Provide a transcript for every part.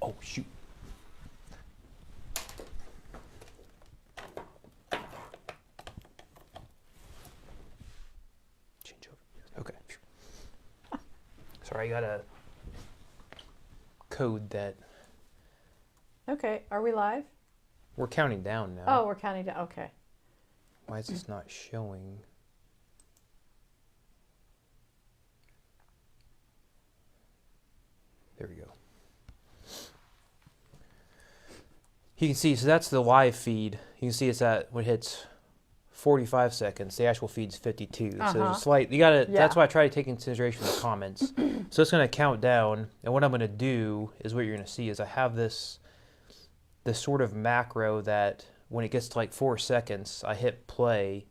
Oh, shoot. Change over. Okay. Sorry, I got a code that Okay, are we live? we're counting down now. Oh, we're counting down. Okay. Why is this not showing? There we go. You can see, so that's the live feed. You can see it's at when it hits 45 seconds. The actual feed's 52. So there's a slight, you gotta, Yeah. that's why I try to take into consideration the comments. So it's gonna count down, and what I'm gonna do is what you're gonna see is I have this sort of macro that when it gets to like 4 seconds, I hit play.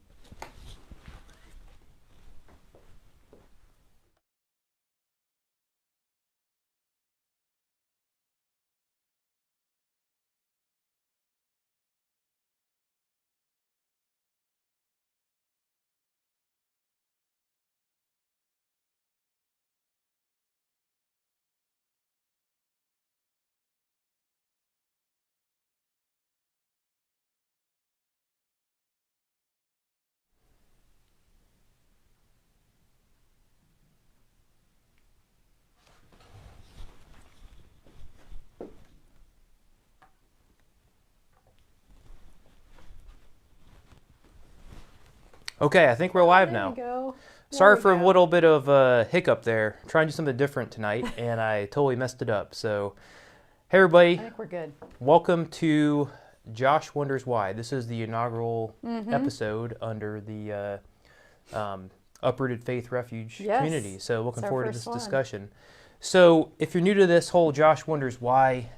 Okay, I think we're live There now. we go. Sorry we for a go. little bit of a hiccup there. Trying to do something different tonight, and I totally messed it up. So, hey everybody, I think we're good. welcome to Josh Wonders Why. This is the inaugural episode under the Uprooted Faith Refuge Yes, community. So, looking our forward to first this one. discussion. So, if you're new to this whole Josh Wonders Why,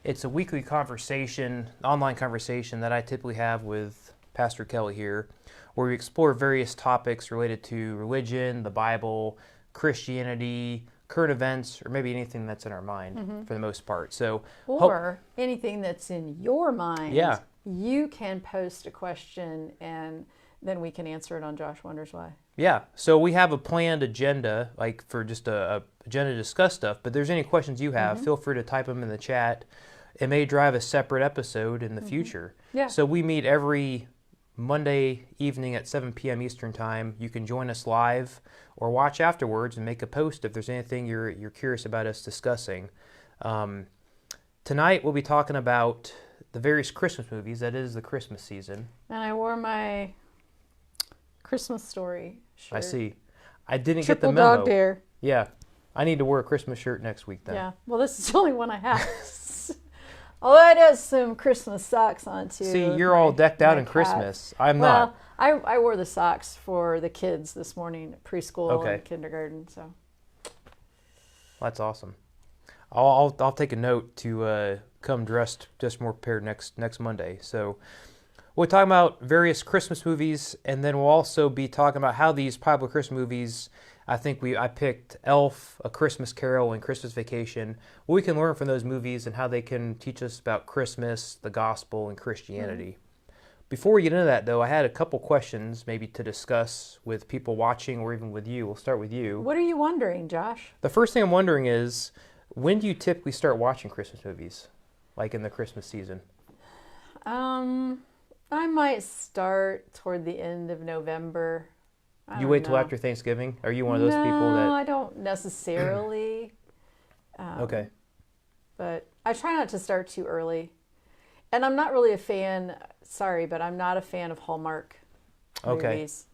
it's a weekly conversation, online conversation that I typically have with Pastor Kelly here, where we explore various topics related to religion, the Bible, Christianity, current events, or maybe anything that's in our mind for the most part. So, Or anything that's in your mind. Yeah. You can post a question and then we can answer it on Josh Wonders Why. yeah, so we have a planned agenda, like for just a agenda to discuss stuff. But if there's any questions you have, feel free to type them in the chat. It may drive a separate episode in the future. Yeah. So we meet every Monday evening at 7 p.m. Eastern Time. You can join us live or watch afterwards and make a post if there's anything you're curious about us discussing. Tonight we'll be talking about the various Christmas movies. That is the Christmas season. And I wore my Christmas Story shirt. I see. I didn't Triple get the memo. Dog Dare. Yeah. I need to wear a Christmas shirt next week then. Yeah. Well, this is the only one I have. Although it has some Christmas socks on too. See, you're all decked out my in cat. Christmas. I'm Well, not. I wore the socks for the kids this morning, preschool Okay. and kindergarten. So That's awesome. I'll take a note to come dressed just more prepared next Monday. So we're talking about various Christmas movies, and then we'll also be talking about how these popular Christmas movies. I picked Elf, A Christmas Carol, and Christmas Vacation. What we can learn from those movies and how they can teach us about Christmas, the gospel, and Christianity. Before we get into that, though, I had a couple questions maybe to discuss with people watching or even with you. We'll start with you. what are you wondering, Josh? The first thing I'm wondering is, when do you typically start watching Christmas movies, like in the Christmas season? I might start toward the end of November. I You don't wait till know. after Thanksgiving? Are you one of those people No, that... I don't necessarily. Okay. But I try not to start too early. And I'm not really a fan, sorry, but I'm not a fan of Hallmark Okay. movies.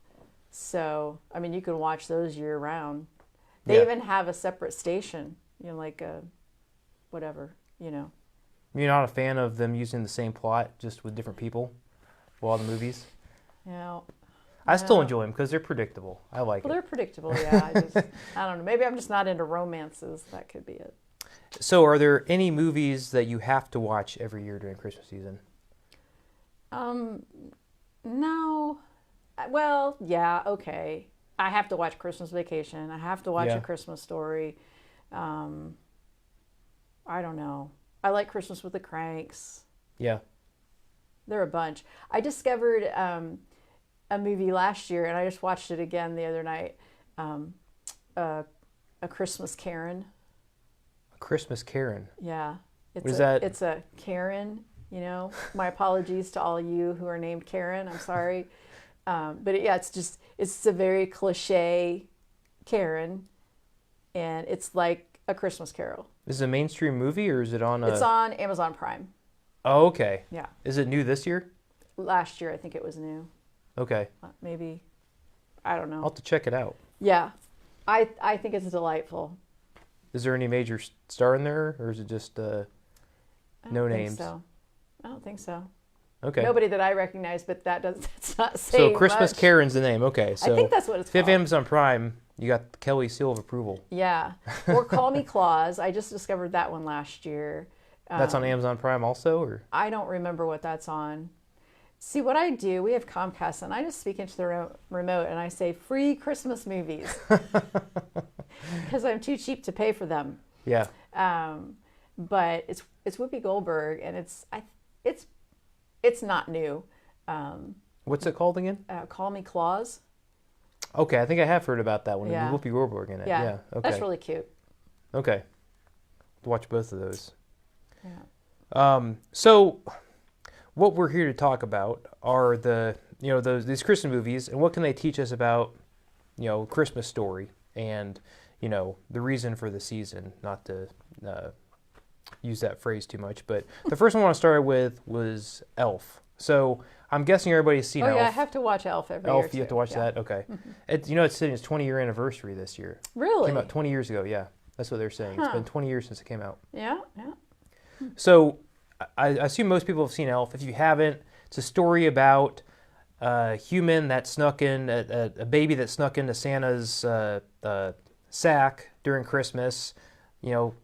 So, I mean, you can watch those year round. They Yeah. even have a separate station, like a whatever, You're not a fan of them using the same plot, just with different people for all the movies? you know. I still No. enjoy them because they're predictable. I like Well, it. they're predictable, yeah. I don't know. Maybe I'm just not into romances. That could be it. So are there any movies that you have to watch every year during Christmas season? No. Well, yeah, okay. I have to watch Christmas Vacation. I have to watch Yeah. A Christmas Story. I don't know. I like Christmas with the Cranks. Yeah. They're a bunch. I discovered a movie last year, and I just watched it again the other night. A Christmas Karen. Christmas Karen. Yeah. It's What is that? It's a Karen. You know, my apologies to all you who are named Karen. I'm sorry, but yeah, it's a very cliche Karen, and it's like A Christmas Carol. Is it a mainstream movie or is it on? It's on Amazon Prime. Oh, okay. Yeah, Is it new this year? last year I think it was new. Okay. Maybe, I don't I'll know. have to check it out. Yeah, I think it's delightful. Is there any major star in there, or is it just I no don't think names? so. I don't think so. Okay. Nobody that I recognize, but that's not saying So Christmas much. Karen's the name. Okay. So I think that's what it's if you have called. Amazon Prime, you got Kelly's seal of approval. Yeah, or Call Me Claus. I just discovered that one last year. That's on Amazon Prime also, or I don't remember what that's on. See, what I do, we have Comcast, and I just speak into the remote and I say free Christmas movies because I'm too cheap to pay for them. yeah. But it's Whoopi Goldberg, and it's not new. What's it called again? Call Me Claus. Okay, I think I have heard about that one. Yeah. Whoopi Goldberg in it. Yeah, Yeah. Okay. that's really cute. Okay. Watch both of those. Yeah. So what we're here to talk about are these Christmas movies and what can they teach us about, Christmas story and, the reason for the season, not to use that phrase too much. But the first one I want to start with was Elf. So I'm guessing everybody's seen Elf. Yeah, I have to watch Elf every year. Elf, you have to watch that? Okay. It's sitting its 20-year anniversary this year. Really? It came out 20 years ago, yeah. That's what they're saying. It's been 20 years since it came out. Yeah. So I assume most people have seen Elf. If you haven't, it's a story about a human that snuck in, a baby that snuck into Santa's sack during Christmas,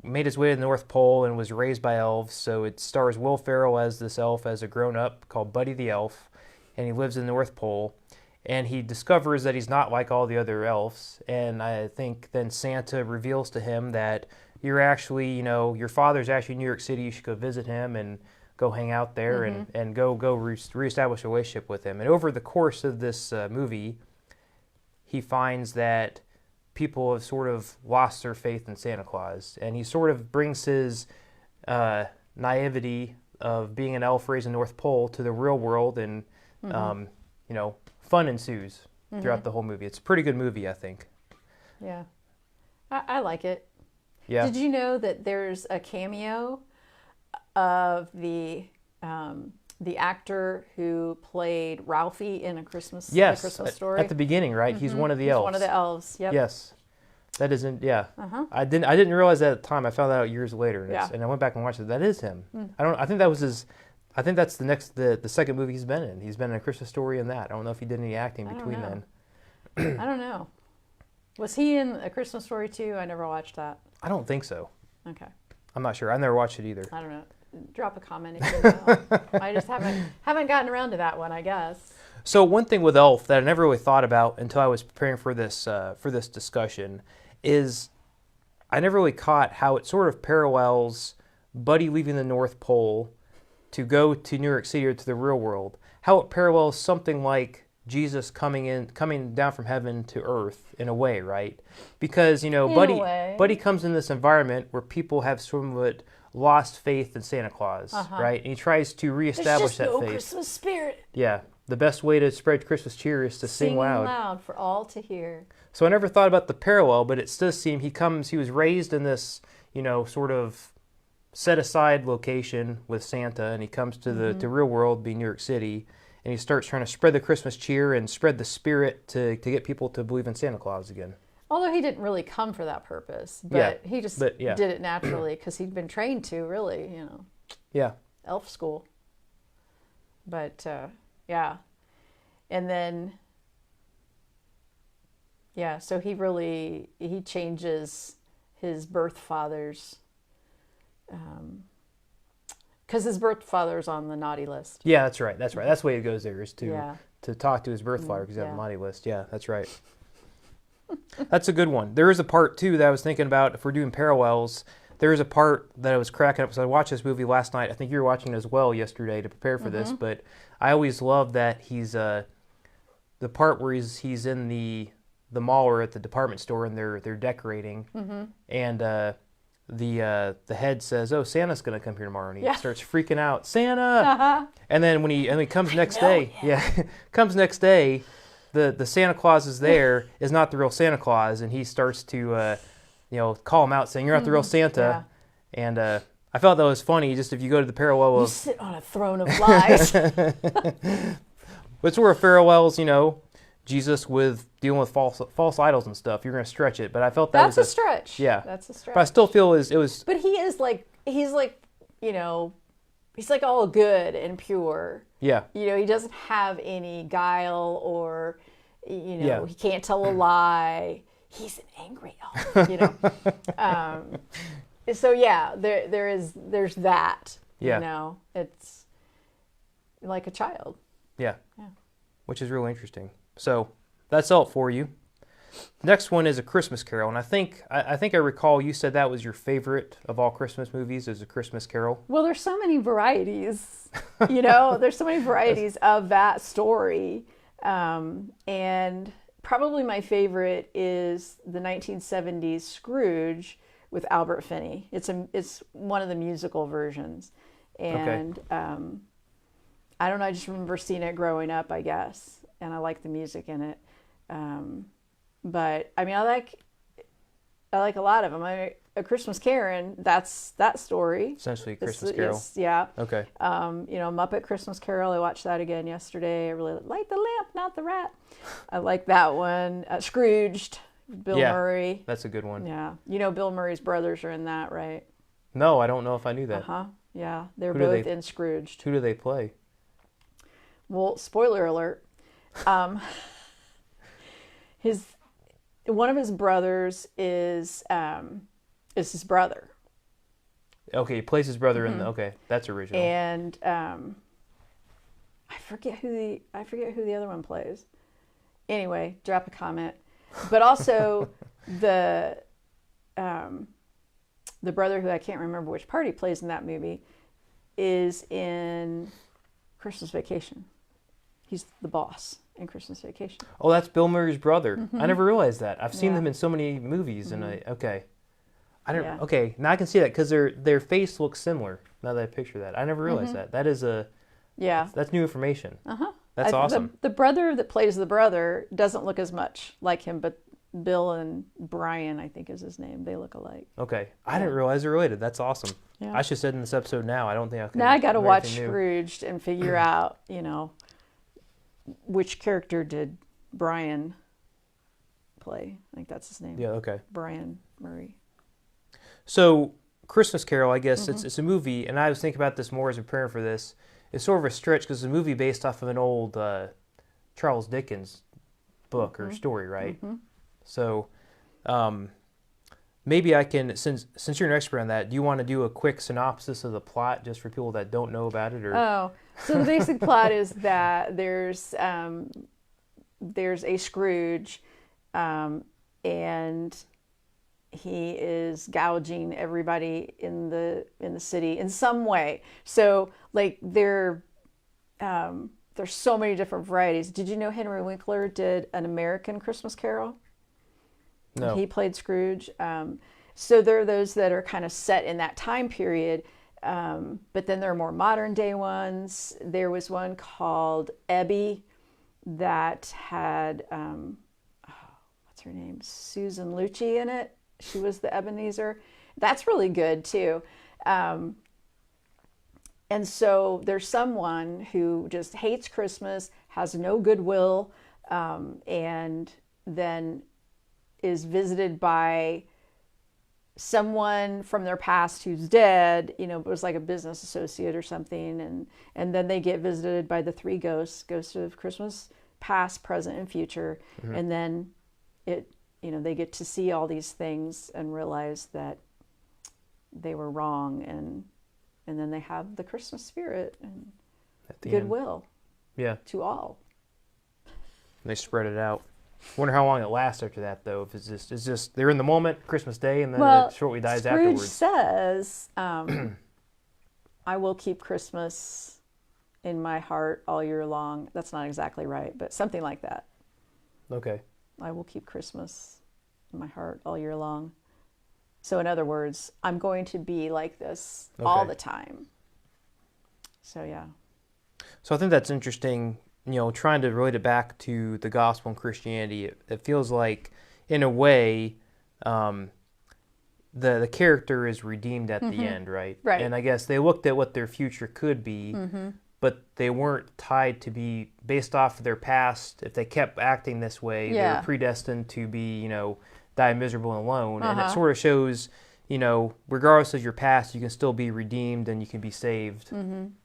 made his way to the North Pole and was raised by elves. So it stars Will Ferrell as this elf as a grown-up called Buddy the Elf, and he lives in the North Pole. And he discovers that he's not like all the other elves. And I think then Santa reveals to him that you're actually, your father's actually in New York City. You should go visit him and go hang out there and go reestablish a relationship with him. And over the course of this movie, he finds that people have sort of lost their faith in Santa Claus. And he sort of brings his naivety of being an elf raised in the North Pole to the real world. And, fun ensues throughout the whole movie. It's a pretty good movie, I think. Yeah. I like it. Yeah. Did you know that there's a cameo of the actor who played Ralphie in A Christmas Story? At the beginning, right? He's one of the elves. One of the elves. Yep. Yes. That isn't. Yeah. I didn't realize that at the time. I found that out years later, and I went back and watched it. That is him. I think that was his. I think that's the second movie he's been in. He's been in A Christmas Story and that. I don't know if he did any acting between then. I don't know. Was he in A Christmas Story too? I never watched that. I don't think so. Okay. I'm not sure. I never watched it either. I don't know. Drop a comment if you know. I just haven't gotten around to that one, I guess. So one thing with Elf that I never really thought about until I was preparing for this discussion is I never really caught how it sort of parallels Buddy leaving the North Pole to go to New York City or to the real world. How it parallels something like Jesus coming down from heaven to earth in a way, right? Because Buddy comes in this environment where people have somewhat lost faith in Santa Claus, right? And he tries to reestablish that faith. Christmas spirit. Yeah, the best way to spread Christmas cheer is to sing loud for all to hear. So I never thought about the parallel, but it does seem he was raised in this, sort of set aside location with Santa, and he comes to the real world, being New York City. And he starts trying to spread the Christmas cheer and spread the spirit to get people to believe in Santa Claus again. Although he didn't really come for that purpose, but he just did it naturally because he'd been trained to really, Yeah. elf school. But, yeah. And then, so he changes his birth father's, because his birth father's on the naughty list. Yeah, that's right. That's the way it goes there, is to talk to his birth father because he's on the naughty list. Yeah, that's right. That's a good one. There is a part, too, that I was thinking about. If we're doing parallels, there is a part that I was cracking up. So I watched this movie last night. I think you were watching it as well yesterday to prepare for this. But I always love that he's the part where he's in the mall or at the department store and they're decorating. And the head says, "Oh, Santa's gonna come here tomorrow," and he Yeah. starts freaking out, "Santa!" Uh-huh. And then when he comes next know day, comes next day, the Santa Claus is there is not the real Santa Claus, and he starts to call him out, saying, "You're not the real Santa." And I felt that was funny. Just if you go to the parallel You of, sit on a throne of lies. but it's where it parallels, Jesus with dealing with false idols and stuff. You're gonna stretch it, but I felt that That's was a stretch. yeah. That's a stretch. But I still feel it was But he's like, he's like all good and pure. yeah. He doesn't have any guile or, Yeah. he can't tell a lie. He's an angry elf, So yeah, there's that. Yeah. It's like a child. Yeah. Yeah. Which is really interesting. So that's all for you. Next one is A Christmas Carol, and I think I recall you said that was your favorite of all Christmas movies is A Christmas Carol. Well, there's so many varieties, there's so many varieties of that story. And probably my favorite is the 1970s Scrooge with Albert Finney. It's one of the musical versions. And I don't know, I just remember seeing it growing up, I guess. And I like the music in it. But I mean, I like a lot of them. A Christmas Karen, that's that story. Essentially, A Christmas Carol. Yes, yeah. Okay. Muppet Christmas Carol. I watched that again yesterday. I really like the lamp, not the rat. I like that one. Scrooged, Bill Murray. That's a good one. Yeah, Bill Murray's brothers are in that, right? No, I don't know if I knew that. Yeah, they're both in Scrooged. Who do they play? Well, spoiler alert. One of his brothers is his brother. Okay, he plays his brother in the. Okay, that's original. And I forget who the other one plays. Anyway, drop a comment. But also the brother who I can't remember which part he plays in that movie is in Christmas Vacation. He's the boss in Christmas Vacation. Oh, that's Bill Murray's brother. I never realized that. I've seen Yeah. them in so many movies, and I don't. Yeah. Okay, now I can see that because their face looks similar. Now that I picture that, I never realized that. That is that's new information. That's awesome. The brother that plays the brother doesn't look as much like him, but Bill and Brian, I think is his name. They look alike. Okay, I didn't realize they're related. That's awesome. Yeah. I should have said in this episode now. I don't think I can. Now I got to remember watch anything new. Scrooged and figure out, which character did Brian play. I think that's his name. Yeah. Okay. Brian Murray. So Christmas Carol, I guess it's a movie, and I was thinking about this more as preparing for this. It's sort of a stretch because it's a movie based off of an old Charles Dickens book or story, right? So maybe I can, since you're an expert on that, do you want to do a quick synopsis of the plot just for people that don't know about it? Or So the basic plot is that there's a Scrooge, and he is gouging everybody in the city in some way. So like there's so many different varieties. Did you know Henry Winkler did an American Christmas Carol? no? He played Scrooge. So there are those that are kind of set in that time period. But then there are more modern day ones. There was one called Ebby that had, what's her name? Susan Lucci in it. She was the Ebenezer. That's really good too. And so there's someone who just hates Christmas, has no goodwill, and then is visited by someone from their past who's dead, it was like a business associate or something, and then they get visited by the three ghosts of Christmas past, present, and future, and then they get to see all these things and realize that they were wrong, and then they have the Christmas spirit and At the end. goodwill Yeah, to all. they spread it out. Wonder how long it lasts after that, though. If it's just they're in the moment, Christmas Day, and then it shortly dies Scrooge afterwards. says, I will keep Christmas in my heart all year long. That's not exactly right, but something like that. Okay. I will keep Christmas in my heart all year long. So in other words, I'm going to be like this all Okay. the time. So yeah. So I think that's interesting, trying to relate it back to the gospel and Christianity. It feels like, in a way, um, the character is redeemed at the end, right? Right. And I guess they looked at what their future could be, but they weren't tied to be based off of their past. If they kept acting this way, they Yeah. were predestined to be, die miserable and alone. And it Uh-huh. sort of shows, regardless of your past, you can still be redeemed and you can be saved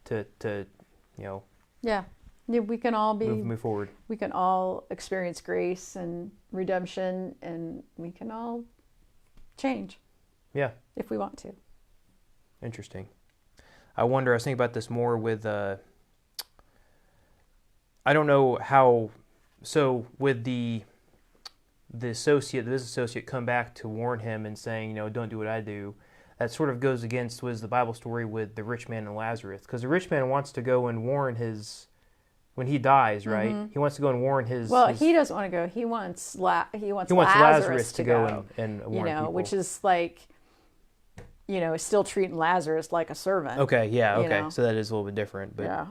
to Yeah. Yeah, we can all be move forward. we can all experience grace and redemption, and we can all change Yeah, if we want to. interesting. I wonder, I was thinking about this more with, I don't know how, so with the business associate come back to warn him and saying, don't do what I do, that sort of goes against was the Bible story with the rich man and Lazarus. Because the rich man wants to go and warn when he dies, right? He wants to go and warn Well, his he doesn't want to go. He wants he wants Lazarus to go and warn people. which is like, still treating Lazarus like a servant. Okay, yeah, you okay. know. So that is a little bit different. But Yeah.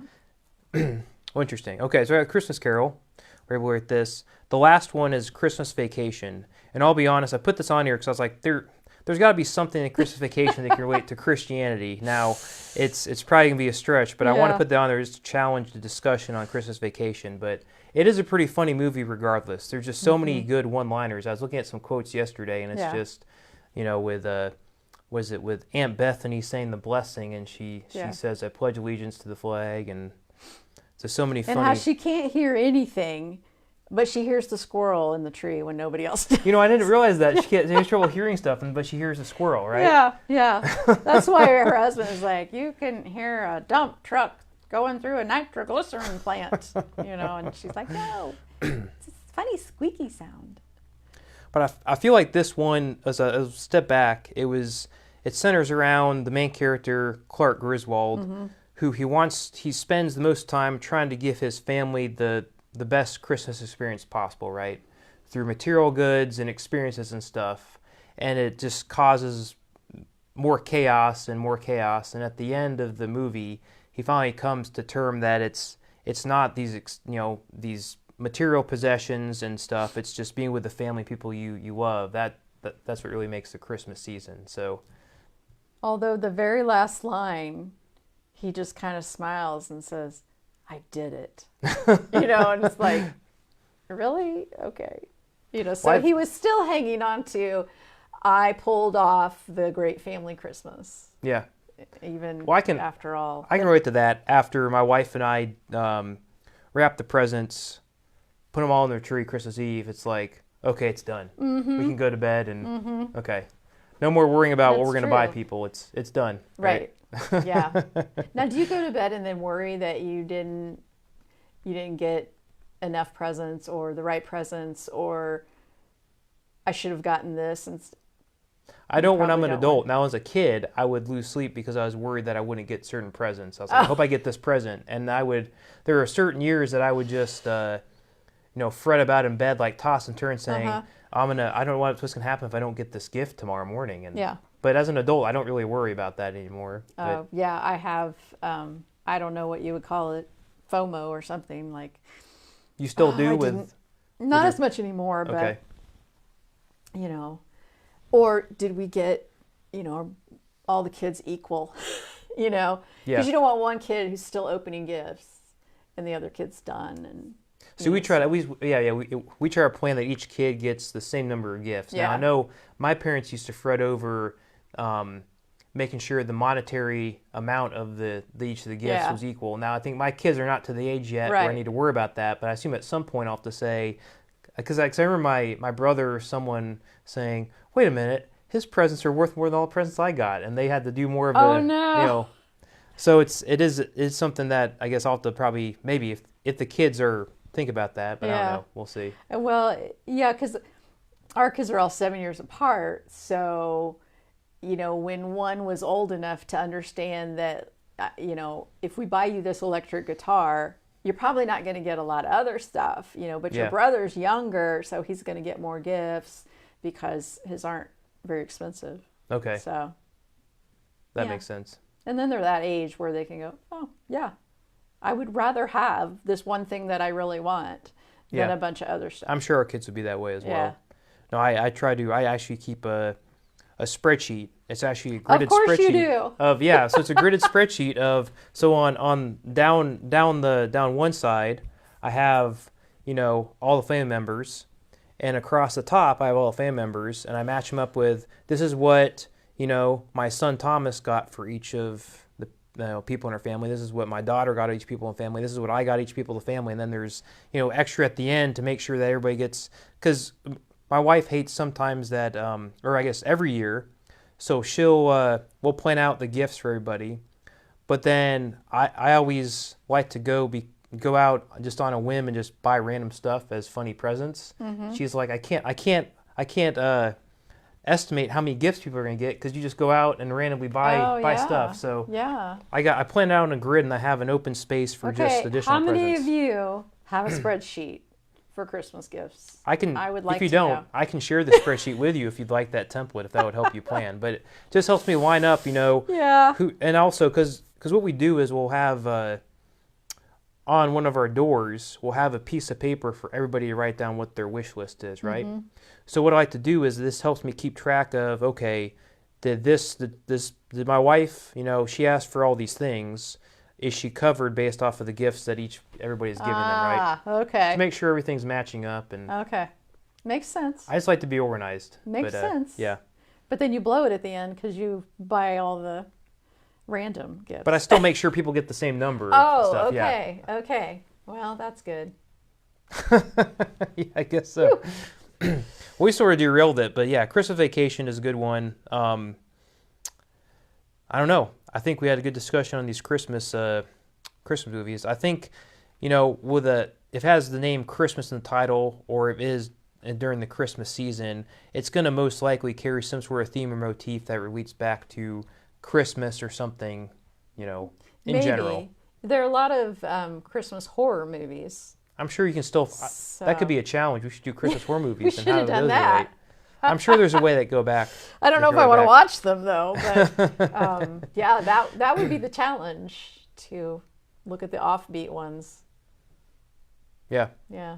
well, interesting. Okay, so we got Christmas Carol. We're able to rate this. The last one is Christmas Vacation. And I'll be honest, I put this on here because I was like, there's got to be something in Christmas Vacation that can relate to Christianity. Now, it's probably going to be a stretch, but I want to Yeah. put that on there just to challenge the discussion on Christmas Vacation. But it is a pretty funny movie regardless. There's just so many good one-liners. I was looking at some quotes yesterday, and it's Yeah. just, with, was it with Aunt Bethany saying the blessing, and she Yeah. says, I pledge allegiance to the flag, and there's so many And funny... how she can't hear anything, but she hears the squirrel in the tree when nobody else does. I didn't realize that. She has trouble hearing stuff, but she hears a squirrel, right? Yeah, yeah. That's why her husband is like, you can hear a dump truck going through a nitroglycerin plant, and she's like, no, it's a funny squeaky sound. But I feel like this one, as a step back, it centers around the main character, Clark Griswold, who he spends the most time trying to give his family the best Christmas experience possible, right? Through material goods and experiences and stuff. And it just causes more chaos. And at the end of the movie, he finally comes to term that it's not these material possessions and stuff. It's just being with the family, people you love. That's what really makes the Christmas season. So, Although the very last line, he just kind of smiles and says, I did it. And it's like, really? Okay. So Well, he was still hanging on to, I pulled off the great family Christmas, yeah. even Well, after all. I can relate to that. After my wife and I wrap the presents, put them all in their tree Christmas Eve, it's like, okay, it's done. We can go to bed and, okay. No more worrying about what That's we're going to buy true. people. It's done. Right. Yeah. Now, do you go to bed and then worry that you didn't get enough presents or the right presents, or I should have gotten this? And I don't when I'm probably an don't adult. Now, as a kid, I would lose sleep because I was worried that I wouldn't get certain presents. I was like, I hope I get this present. And there are certain years that I would just, fret about in bed, like toss and turn saying, I don't know what's going to happen if I don't get this gift tomorrow morning. And yeah. But as an adult, I don't really worry about that anymore. Yeah, I have, I don't know what you would call it, FOMO or something like. You still I do didn't- Not as much anymore, okay. but, or did we get, all the kids equal, Yeah. Because you don't want one kid who's still opening gifts and the other kid's done. And So we try to at least, we try to plan that each kid gets the same number of gifts. Now Yeah. I know my parents used to fret over making sure the monetary amount of each of the gifts Yeah. was equal. Now I think my kids are not to the age yet where I Right. need to worry about that, but I assume at some point I'll have to say, because I remember my brother or someone saying, wait a minute, his presents are worth more than all the presents I got, and they had to do more of Oh, no. So it's something that I guess I'll have to probably, maybe if the kids think about that, but I Yeah. don't know. We'll see. Well, yeah, because our kids are all 7 years apart. So, when one was old enough to understand that, if we buy you this electric guitar, you're probably not going to get a lot of other stuff, but your Yeah. brother's younger, so he's going to get more gifts because his aren't very expensive. Okay, So, that yeah. makes sense. And then they're that age where they can go, oh, yeah, I would rather have this one thing that I really want than Yeah. a bunch of other stuff. I'm sure our kids would be that way as Yeah. well. No, I actually keep a spreadsheet. It's actually a Of gridded course you spreadsheet do. of, yeah, so it's a gridded spreadsheet of, so on down one side, I have, all the family members, and across the top I have all the family members, and I match them up with, this is what, my son Thomas got for each of the people in our family. This is what my daughter got each people in the family. This is what I got each people in the family. And then there's, extra at the end to make sure that everybody gets, because my wife hates sometimes that, or I guess every year, so we'll plan out the gifts for everybody, but then I always like to go out just on a whim and just buy random stuff as funny presents. Mm-hmm. She's like, I can't estimate how many gifts people are gonna get because you just go out and randomly buy stuff. So yeah. I plan it out on a grid and I have an open space for just additional how many presents. of you have a spreadsheet for Christmas gifts? I would like if you to don't, know. I can share the spreadsheet with you if you'd like that template, if that would help you plan. But it just helps me line up, Yeah. and also because what we do is we'll have on one of our doors, we'll have a piece of paper for everybody to write down what their wish list is, right? Mm-hmm. So what I like to do is this helps me keep track of, okay, did my wife, she asked for all these things. Is she covered based off of the gifts that everybody's giving them, right? Okay. To make sure everything's matching up. And Okay. Makes sense. I just like to be organized. Makes sense. Yeah. But then you blow it at the end because you buy all the random gifts. But I still make sure people get the same number. Oh, of stuff. okay. Yeah. Okay. Well, that's good. Yeah, I guess so. We sort of derailed it, but yeah, Christmas Vacation is a good one. I don't know. I think we had a good discussion on these Christmas movies. I think, if it has the name Christmas in the title, or if it is during the Christmas season, it's going to most likely carry some sort of theme or motif that relates back to Christmas or something, in Maybe. general. There are a lot of Christmas horror movies. I'm sure you can still. That could be a challenge. We should do Christmas horror movies. We and should how have done those that. relate. I'm sure there's a way that go back. I don't know if go I want to back. watch them though, but yeah, that would be the challenge, to look at the offbeat ones. Yeah. Yeah,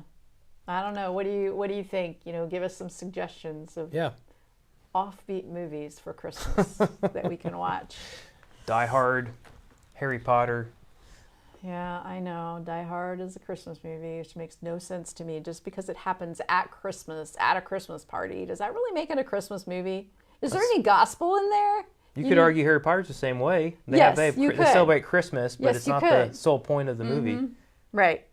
I don't know. What do you think? Give us some suggestions of Yeah. offbeat movies for Christmas that we can watch. Die Hard, Harry Potter. Yeah, I know. Die Hard is a Christmas movie, which makes no sense to me. Just because it happens at Christmas, at a Christmas party, does that really make it a Christmas movie? Is there any gospel in there? You could argue Harry Potter's the same way. Yes, they you could. celebrate Christmas, but Yes, it's you not could. the sole point of the movie. Right.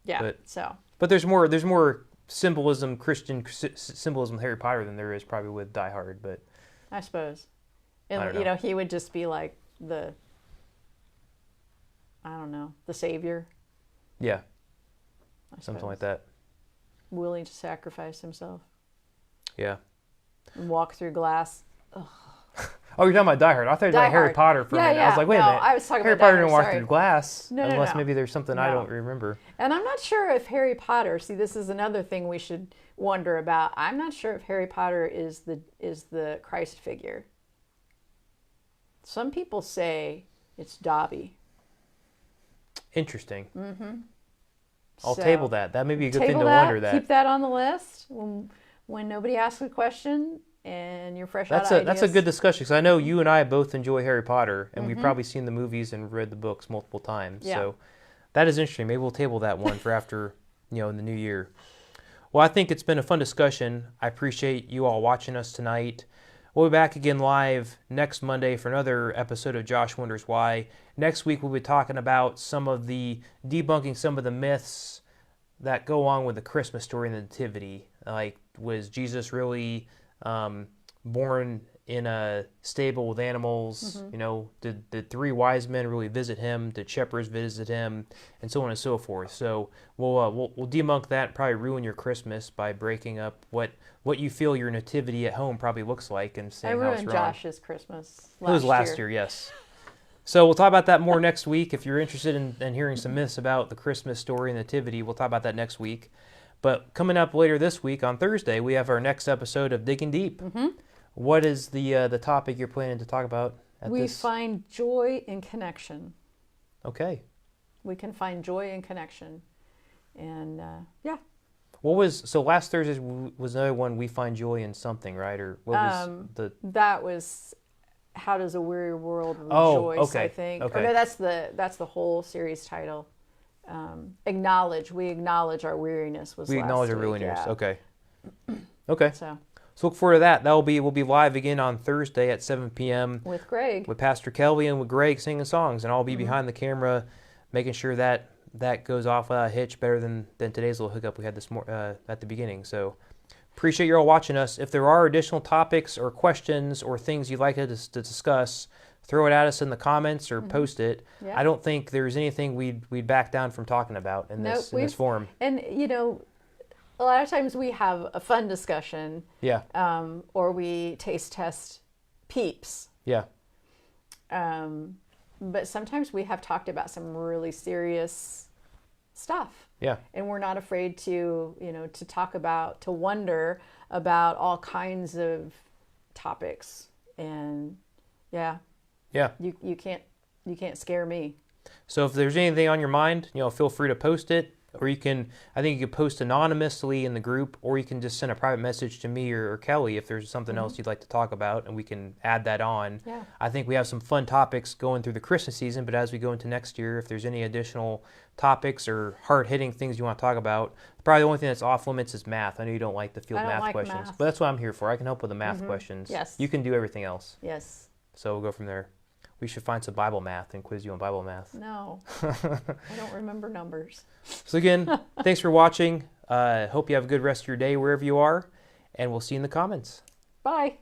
Yeah. But- So But there's more symbolism, Christian symbolism with Harry Potter than there is probably with Die Hard. But I suppose, I and don't know. he would just be like the savior. yeah, I something suppose. like that. Willing to sacrifice himself Yeah. and walk through glass. Oh, you're talking about Die Hard. I thought you were talking about Harry Hard. Potter for a minute. I was like, wait a minute. I was talking Harry about Potter Die didn't Hard, walk sorry. through glass, No, unless no. maybe there's something I No. don't remember. And I'm not sure if Harry Potter. See, this is another thing we should wonder about. I'm not sure if Harry Potter is the Christ figure. Some people say it's Dobby. Interesting. Mm-hmm. I'll So, table that. That may be a good thing table to that, wonder that. Keep that on the list when nobody asks a question and you're fresh out of ideas. That's a good discussion because I know you and I both enjoy Harry Potter, and Mm-hmm. we've probably seen the movies and read the books multiple times. Yeah. So that is interesting. Maybe we'll table that one for after in the new year. Well, I think it's been a fun discussion. I appreciate you all watching us tonight. We'll be back again live next Monday for another episode of Josh Wonders Why. Next week we'll be talking about debunking some of the myths that go along with the Christmas story and the Nativity. Like, was Jesus really born in a stable with animals? Mm-hmm. Did three wise men really visit him? Did shepherds visit him? And so on and so forth. So we'll debunk that, probably ruin your Christmas by breaking up what you feel your nativity at home probably looks like and I saying how it's ruined wrong. Josh's Christmas It was last year, yes. So we'll talk about that more next week. If you're interested in hearing some myths about the Christmas story and nativity, we'll talk about that next week. But coming up later this week on Thursday, we have our next episode of Digging Deep. Mm-hmm. What is the topic you're planning to talk about at We this? find joy in connection. Okay. We can find joy in connection. And yeah. What was so last Thursday was another one, we find joy in something, right? Or what was the That was How Does a Weary World Oh, Rejoice, okay, I think. okay. Or no, that's the whole series title. Acknowledge. We acknowledge our weariness was we last acknowledge our week, weariness. yeah. Okay. Okay. So So look forward to that. We'll be live again on Thursday at 7 p.m. with Greg. with Pastor Kelly and with Greg singing songs, and I'll be Mm-hmm. behind the camera, making sure that goes off without a hitch, better than today's little hiccup we had at the beginning. So appreciate you all watching us. If there are additional topics or questions or things you'd like us to discuss, throw it at us in the comments or post it. Yeah. I don't think there's anything we'd back down from talking about in this forum. And a lot of times we have a fun discussion, Yeah, or we taste test peeps. yeah, But sometimes we have talked about some really serious stuff. yeah. And we're not afraid to, to talk about, to wonder about all kinds of topics. And yeah, Yeah. you can't scare me. So if there's anything on your mind, feel free to post it, or I think you can post anonymously in the group, or you can just send a private message to me or Kelly if there's something else you'd like to talk about, and we can add that on. Yeah. I think we have some fun topics going through the Christmas season, but as we go into next year, if there's any additional topics or hard-hitting things you want to talk about, probably the only thing that's off limits is math. I know you don't like to field I don't math like questions, math. but that's what I'm here for. I can help with the math questions. Yes. You can do everything else. Yes. So we'll go from there. We should find some Bible math and quiz you on Bible math. No. I don't remember numbers. So again, thanks for watching. Hope you have a good rest of your day wherever you are, and we'll see you in the comments. Bye.